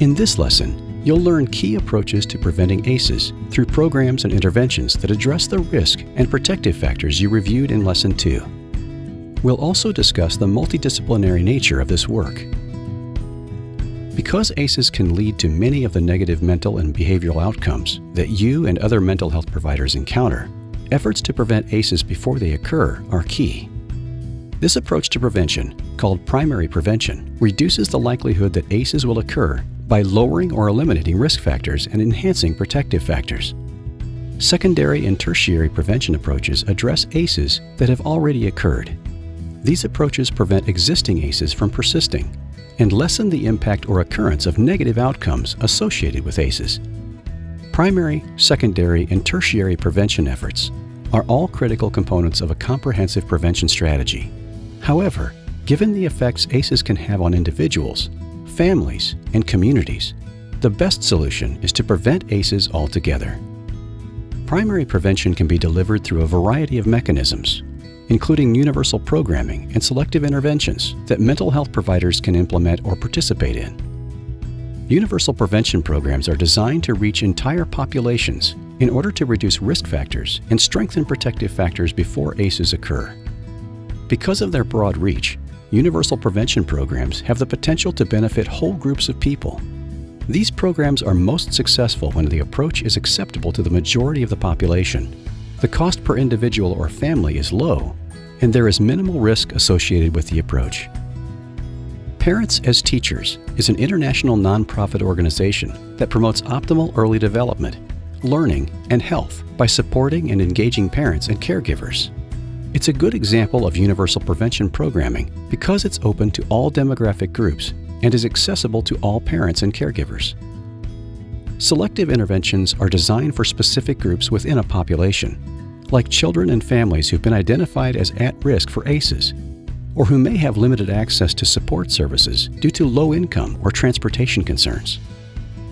In this lesson, you'll learn key approaches to preventing ACEs through programs and interventions that address the risk and protective factors you reviewed in Lesson 2. We'll also discuss the multidisciplinary nature of this work. Because ACEs can lead to many of the negative mental and behavioral outcomes that you and other mental health providers encounter, efforts to prevent ACEs before they occur are key. This approach to prevention, called primary prevention, reduces the likelihood that ACEs will occur by lowering or eliminating risk factors and enhancing protective factors. Secondary and tertiary prevention approaches address ACEs that have already occurred. These approaches prevent existing ACEs from persisting and lessen the impact or occurrence of negative outcomes associated with ACEs. Primary, secondary, and tertiary prevention efforts are all critical components of a comprehensive prevention strategy. However, given the effects ACEs can have on individuals, families, and communities, the best solution is to prevent ACEs altogether. Primary prevention can be delivered through a variety of mechanisms, including universal programming and selective interventions that mental health providers can implement or participate in. Universal prevention programs are designed to reach entire populations in order to reduce risk factors and strengthen protective factors before ACEs occur. Because of their broad reach, universal prevention programs have the potential to benefit whole groups of people. These programs are most successful when the approach is acceptable to the majority of the population. The cost per individual or family is low, and there is minimal risk associated with the approach. Parents as Teachers is an international nonprofit organization that promotes optimal early development, learning, and health by supporting and engaging parents and caregivers. It's a good example of universal prevention programming because it's open to all demographic groups and is accessible to all parents and caregivers. Selective interventions are designed for specific groups within a population, like children and families who've been identified as at risk for ACEs, or who may have limited access to support services due to low income or transportation concerns.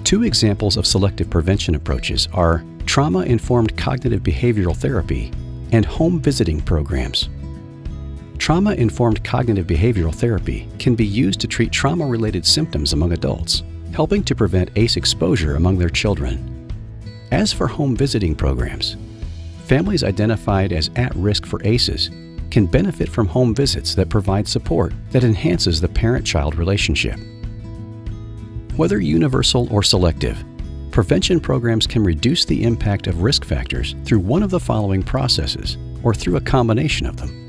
Two examples of selective prevention approaches are trauma-informed cognitive behavioral therapy and home visiting programs. Trauma-informed cognitive behavioral therapy can be used to treat trauma-related symptoms among adults, helping to prevent ACE exposure among their children. As for home visiting programs, families identified as at risk for ACEs can benefit from home visits that provide support that enhances the parent-child relationship. Whether universal or selective, prevention programs can reduce the impact of risk factors through one of the following processes or through a combination of them.